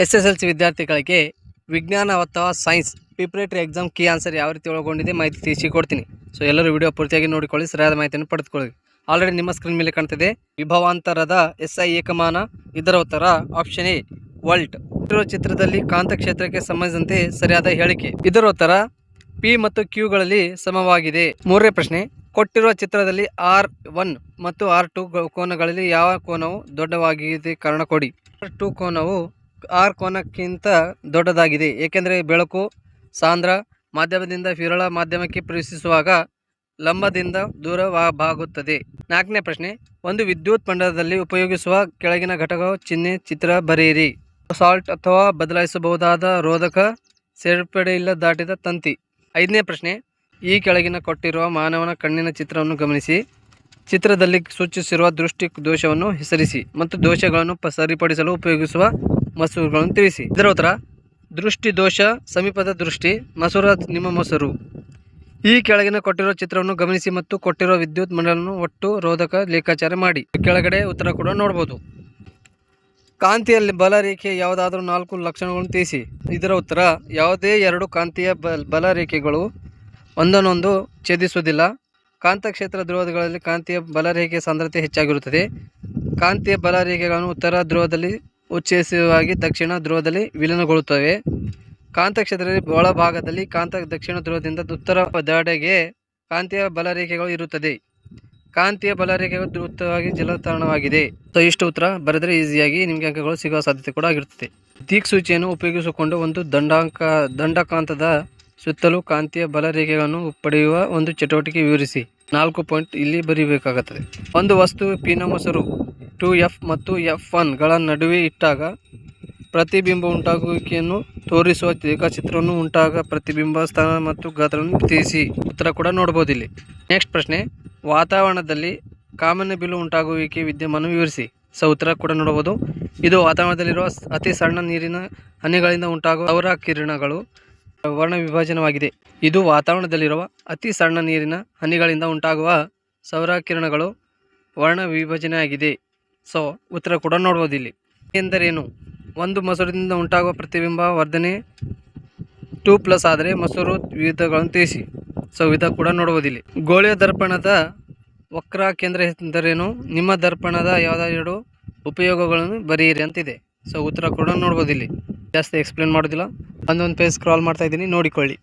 SSLC ವಿದ್ಯಾರ್ಥಿಗಳಿಗೆ ವಿಜ್ಞಾನ ಅಥವಾ science preparatory exam key answer ಯಾವ ರೀತಿ ಒಳಗೊಂಡಿದೆ ಮಾಹಿತಿ ತಿಳಿಸಿಕೊಡ್ತೀನಿ. ಸೊ ಎಲ್ಲರೂ ವಿಡಿಯೋ ಪೂರ್ತಿಯಾಗಿ ನೋಡಿಕೊಳ್ಳಿ, ಸರಿಯಾದ ಮಾಹಿತಿಯನ್ನು ಪಡೆದುಕೊಳ್ಳಿ. ಆಲ್ರೆಡಿ ನಿಮ್ಮ ಸ್ಕ್ರೀನ್ ಮೇಲೆ ಕಾಣ್ತಿದೆ ವಿಭವಾಂತರದ SI ಏಕಮಾನ. ಇದರ ಉತ್ತರ ಆಪ್ಷನ್ ಎ ವೋಲ್ಟ್. ಚಿತ್ರದಲ್ಲಿ ಕಾಂತಕ್ಷೇತ್ರಕ್ಕೆ ಸಂಬಂಧಿಸಿದಂತೆ ಸರಿಯಾದ ಹೇಳಿಕೆ. ಇದರ ಉತ್ತರ P ಮತ್ತು Q ಗಳಲ್ಲಿ ಸಮವಾಗಿದೆ. ಮೂರನೇ ಪ್ರಶ್ನೆ, ಕೊಟ್ಟಿರುವ ಚಿತ್ರದಲ್ಲಿ R1 ಮತ್ತು R2 ಕೋನಗಳಲ್ಲಿ ಯಾವ ಕೋನವು ದೊಡ್ಡವಾಗಿದೆ ಕಾರಣ ಕೊಡಿ. R2 ಕೋನವು R ಕೋನಕ್ಕಿಂತ ದೊಡ್ಡದಾಗಿದೆ ಏಕೆಂದರೆ ಬೆಳಕು ಸಾಂದ್ರ ಮಾಧ್ಯಮದಿಂದ ವಿರಳ ಮಾಧ್ಯಮಕ್ಕೆ ಪ್ರವೇಶಿಸುವಾಗ ಲಂಬದಿಂದ ದೂರವಾಗುತ್ತದೆ. ನಾಲ್ಕನೇ ಪ್ರಶ್ನೆ, ಒಂದು ವಿದ್ಯುತ್ ಮಂಡಲದಲ್ಲಿ ಉಪಯೋಗಿಸುವ ಕೆಳಗಿನ ಘಟಕ ಚಿಹ್ನೆ ಚಿತ್ರ ಬರೆಯಿರಿ. ಸಾಲ್ಟ್ ಅಥವಾ ಬದಲಾಯಿಸಬಹುದಾದ ರೋಧಕ, ಸೇರ್ಪಡೆಯಿಲ್ಲ ದಾಟಿದ ತಂತಿ. ಐದನೇ ಪ್ರಶ್ನೆ, ಈ ಕೆಳಗಿನ ಕೊಟ್ಟಿರುವ ಮಾನವನ ಕಣ್ಣಿನ ಚಿತ್ರವನ್ನು ಗಮನಿಸಿ. ಚಿತ್ರದಲ್ಲಿ ಸೂಚಿಸಿರುವ ದೃಷ್ಟಿ ದೋಷವನ್ನು ಹೆಸರಿಸಿ ಮತ್ತು ದೋಷಗಳನ್ನು ಸರಿಪಡಿಸಲು ಉಪಯೋಗಿಸುವ ಮಸೂರಗಳನ್ನು ತಿಳಿಸಿ. ಇದರ ಉತ್ತರ ದೃಷ್ಟಿ ದೋಷ, ಸಮೀಪದ ದೃಷ್ಟಿ, ಮಸೂರ ನಿಮ್ಮ ಮೊಸರು. ಈ ಕೆಳಗಿನ ಕೊಟ್ಟಿರುವ ಚಿತ್ರವನ್ನು ಗಮನಿಸಿ ಮತ್ತು ಕೊಟ್ಟಿರುವ ವಿದ್ಯುತ್ ಮಂಡಲವನ್ನು ಒಟ್ಟು ರೋಧಕ ಲೆಕ್ಕಾಚಾರ ಮಾಡಿ. ಕೆಳಗಡೆ ಉತ್ತರ ಕೂಡ ನೋಡಬಹುದು. ಕಾಂತಿಯಲ್ಲಿ ಬಲ ರೇಖೆ ಯಾವುದಾದ್ರೂ 4 ಲಕ್ಷಣಗಳನ್ನು ತಿಳಿಸಿ. ಇದರ ಉತ್ತರ ಯಾವುದೇ ಎರಡು ಕಾಂತೀಯ ಬಲ ರೇಖೆಗಳು ಒಂದನ್ನೊಂದು ಛೇದಿಸುವುದಿಲ್ಲ. ಕಾಂತಕ್ಷೇತ್ರ ಧ್ರುವಗಳಲ್ಲಿ ಕಾಂತೀಯ ಬಲರೇಖೆಯ ಸಾಂದ್ರತೆ ಹೆಚ್ಚಾಗಿರುತ್ತದೆ. ಕಾಂತೀಯ ಬಲರೇಖೆಗಳನ್ನು ಉತ್ತರ ಧ್ರುವದಲ್ಲಿ ಉಚ್ಚೇಸವಾಗಿ ದಕ್ಷಿಣ ಧ್ರುವದಲ್ಲಿ ವಿಲೀನಗೊಳ್ಳುತ್ತವೆ. ಕಾಂತಕ್ಷೇತ್ರದಲ್ಲಿ ಒಳಭಾಗದಲ್ಲಿ ದಕ್ಷಿಣ ಧ್ರುವದಿಂದ ಉತ್ತರ ದಡೆಗೆ ಕಾಂತೀಯ ಬಲರೇಖೆಗಳು ಇರುತ್ತದೆ. ಕಾಂತೀಯ ಬಲರೇಖೆಗಳು ಧ್ರುವವಾಗಿ ಜಲತಾಣವಾಗಿದೆ. ಸೊ ಇಷ್ಟು ಉತ್ತರ ಬರೆದರೆ ಈಸಿಯಾಗಿ ನಿಮಗೆ ಅಂಕಗಳು ಸಿಗುವ ಸಾಧ್ಯತೆ ಕೂಡ ಆಗಿರುತ್ತದೆ. ದಿಕ್ಸೂಚಿಯನ್ನು ಉಪಯೋಗಿಸಿಕೊಂಡು ಒಂದು ದಂಡಕಾಂತದ ಸುತ್ತಲೂ ಕಾಂತೀಯ ಬಲರೇಖೆಗಳನ್ನು ಪಡೆಯುವ ಒಂದು ಚಟುವಟಿಕೆ ವಿವರಿಸಿ. 4 ಪಾಯಿಂಟ್ ಇಲ್ಲಿ ಬರೀಬೇಕಾಗುತ್ತದೆ. ಒಂದು ವಸ್ತು ಪಿನ ಮೊಸರು 2F ಮತ್ತು F1 ಗಳ ನಡುವೆ ಇಟ್ಟಾಗ ಪ್ರತಿಬಿಂಬ ಉಂಟಾಗುವಿಕೆಯನ್ನು ತೋರಿಸುವ ರೇಖಾಚಿತ್ರವನ್ನು ಉಂಟಾಗ ಪ್ರತಿಬಿಂಬ ಸ್ಥಾನ ಮತ್ತು ಗಾತ್ರವನ್ನು ತಿಳಿಸಿ. ಉತ್ತರ ಕೂಡ ನೋಡಬಹುದು ಇಲ್ಲಿ. ನೆಕ್ಸ್ಟ್ ಪ್ರಶ್ನೆ, ವಾತಾವರಣದಲ್ಲಿ ಕಾಮನಬಿಲ್ಲು ಉಂಟಾಗುವಿಕೆ ವಿದ್ಯಮಾನ ವಿವರಿಸಿ. ಸೊ ಉತ್ತರ ಕೂಡ ನೋಡಬಹುದು. ಇದು ವಾತಾವರಣದಲ್ಲಿರುವ ಅತಿ ಸಣ್ಣ ನೀರಿನ ಹನಿಗಳಿಂದ ಉಂಟಾಗುವ ಸೌರ ಕಿರಣಗಳು ವರ್ಣ ವಿಭಜನವಾಗಿದೆ. ಇದು ವಾತಾವರಣದಲ್ಲಿರುವ ಅತಿ ಸಣ್ಣ ನೀರಿನ ಹನಿಗಳಿಂದ ಉಂಟಾಗುವ ಸೌರ ಕಿರಣಗಳು ವರ್ಣ ವಿಭಜನೆಯಾಗಿದೆ. ಸೊ ಉತ್ತರ ಕೂಡ ನೋಡ್ಬೋದು ಇಲ್ಲಿ. ಎಂದರೇನು? ಒಂದು ಮಸೂರದಿಂದ ಉಂಟಾಗುವ ಪ್ರತಿಬಿಂಬ ವರ್ಧನೆ 2+ ಆದರೆ ಮಸೂರು ವಿಧಗಳನ್ನು ತಿಳಿಸಿ. ಸೊ ವಿಧ ಕೂಡ ನೋಡ್ಬೋದು ಇಲ್ಲಿ. ಗೋಳೀಯ ದರ್ಪಣದ ವಕ್ರ ಕೇಂದ್ರ ಎಂದರೇನು? ನಿಮ್ಮ ದರ್ಪಣದ ಯಾವುದಾದ್ರೂ ಉಪಯೋಗಗಳನ್ನು ಬರೆಯಿರಿ ಅಂತಿದೆ. ಸೊ ಉತ್ತರ ಕೂಡ ನೋಡ್ಬೋದು ಇಲ್ಲಿ. ಜಾಸ್ತಿ ಎಕ್ಸ್ಪ್ಲೇನ್ ಮಾಡೋದಿಲ್ಲ, ಒಂದೊಂದು ಪೇಜ್ ಸ್ಕ್ರಾಲ್ ಮಾಡ್ತಾ ಇದ್ದೀನಿ, ನೋಡಿಕೊಳ್ಳಿ.